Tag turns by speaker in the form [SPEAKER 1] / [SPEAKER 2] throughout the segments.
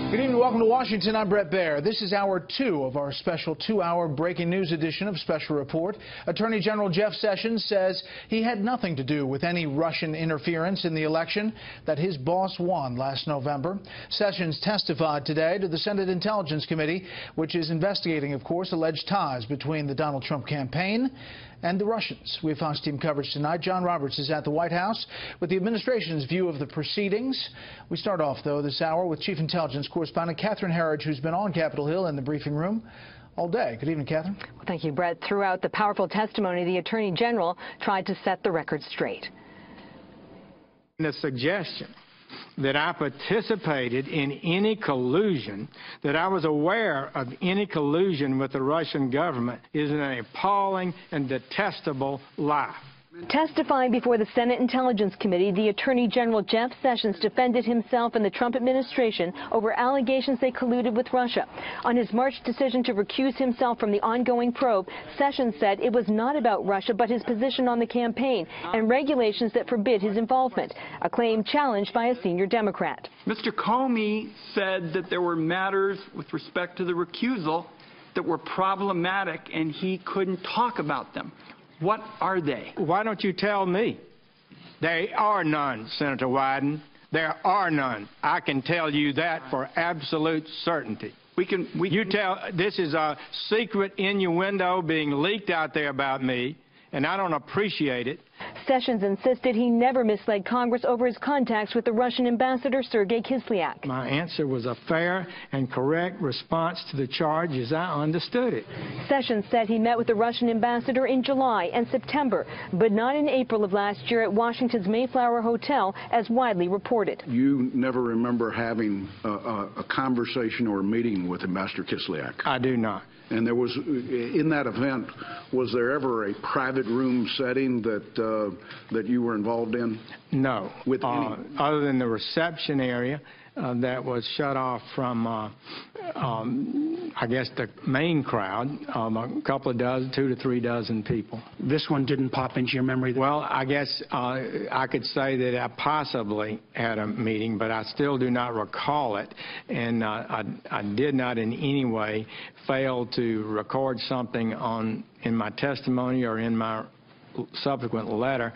[SPEAKER 1] Good evening. Welcome to Washington. I'm Brett Baer. This is hour 2 of our special 2-hour breaking news edition of Special Report. Attorney General Jeff Sessions says he had nothing to do with any Russian interference in the election, that his boss won last November. Sessions testified today to the Senate Intelligence Committee, which is investigating, of course, alleged ties between the Donald Trump campaign and the Russians. We have Fox team coverage tonight. John Roberts is at the White House with the administration's view of the proceedings. We start off, though, this hour with Chief Intelligence Correspondent Catherine Herridge, who's been on Capitol Hill in the briefing room all day. Good evening, Catherine.
[SPEAKER 2] Well, thank you, Brett. Throughout the powerful testimony, the Attorney General tried to set the record straight.
[SPEAKER 3] The suggestion that I participated in any collusion, that I was aware of any collusion with the Russian government, is an appalling and detestable lie.
[SPEAKER 2] Testifying before the Senate Intelligence Committee, the Attorney General Jeff Sessions defended himself and the Trump administration over allegations they colluded with Russia. On his March decision to recuse himself from the ongoing probe, Sessions said it was not about Russia but his position on the campaign and regulations that forbid his involvement, a claim challenged by a senior Democrat.
[SPEAKER 4] Mr. Comey said that there were matters with respect to the recusal that were problematic and he couldn't talk about them. What are they?
[SPEAKER 3] Why don't you tell me? There are none, Senator Wyden. There are none. I can tell you that for absolute certainty. This is a secret innuendo being leaked out there about me, and I don't appreciate it.
[SPEAKER 2] Sessions insisted he never misled Congress over his contacts with the Russian ambassador Sergei Kislyak.
[SPEAKER 3] My answer was a fair and correct response to the charge as I understood it.
[SPEAKER 2] Sessions said he met with the Russian ambassador in July and September, but not in April of last year at Washington's Mayflower Hotel, as widely reported.
[SPEAKER 5] You never remember having a conversation or a meeting with Ambassador Kislyak?
[SPEAKER 3] I do not.
[SPEAKER 5] And there was, in that event, was there ever a private room setting that you were involved in?
[SPEAKER 3] No.
[SPEAKER 5] With
[SPEAKER 3] other than the reception area that was shut off from, I guess, the main crowd, a couple of dozen, 2 to 3 dozen people.
[SPEAKER 6] This one didn't pop into your memory?
[SPEAKER 3] Well, I guess I could say that I possibly had a meeting, but I still do not recall it. And I did not in any way fail to record something in my testimony or in my subsequent letter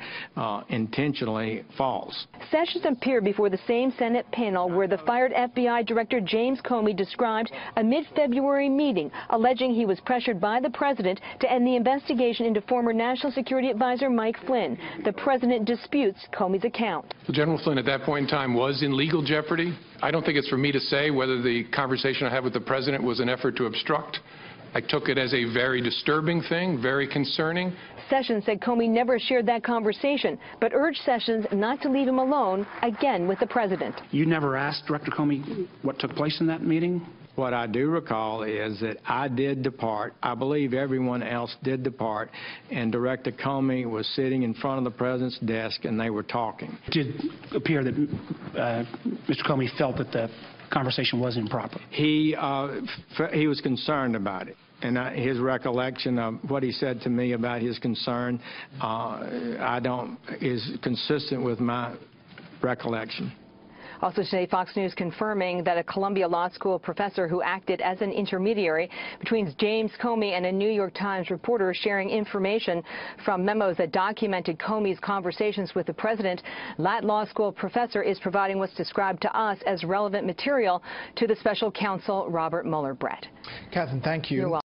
[SPEAKER 3] intentionally false.
[SPEAKER 2] Sessions appeared before the same Senate panel where the fired FBI Director James Comey described a mid-February meeting alleging he was pressured by the president to end the investigation into former National Security Advisor Mike Flynn. The president disputes Comey's account.
[SPEAKER 7] Well, General Flynn at that point in time was in legal jeopardy. I don't think it's for me to say whether the conversation I had with the president was an effort to obstruct. I took it as a very disturbing thing, very concerning.
[SPEAKER 2] Sessions said Comey never shared that conversation, but urged Sessions not to leave him alone, again with the president.
[SPEAKER 6] You never asked Director Comey what took place in that meeting?
[SPEAKER 3] What I do recall is that I did depart. I believe everyone else did depart, and Director Comey was sitting in front of the president's desk, and they were talking.
[SPEAKER 6] It did appear that Mr. Comey felt that the conversation was improper.
[SPEAKER 3] He was concerned about it. And his recollection of what he said to me about his concern is consistent with my recollection.
[SPEAKER 2] Also today, Fox News confirming that a Columbia Law School professor who acted as an intermediary between James Comey and a New York Times reporter sharing information from memos that documented Comey's conversations with the president. That law school professor is providing what's described to us as relevant material to the special counsel Robert Mueller. Brett.
[SPEAKER 1] Catherine, thank you.
[SPEAKER 2] You're welcome.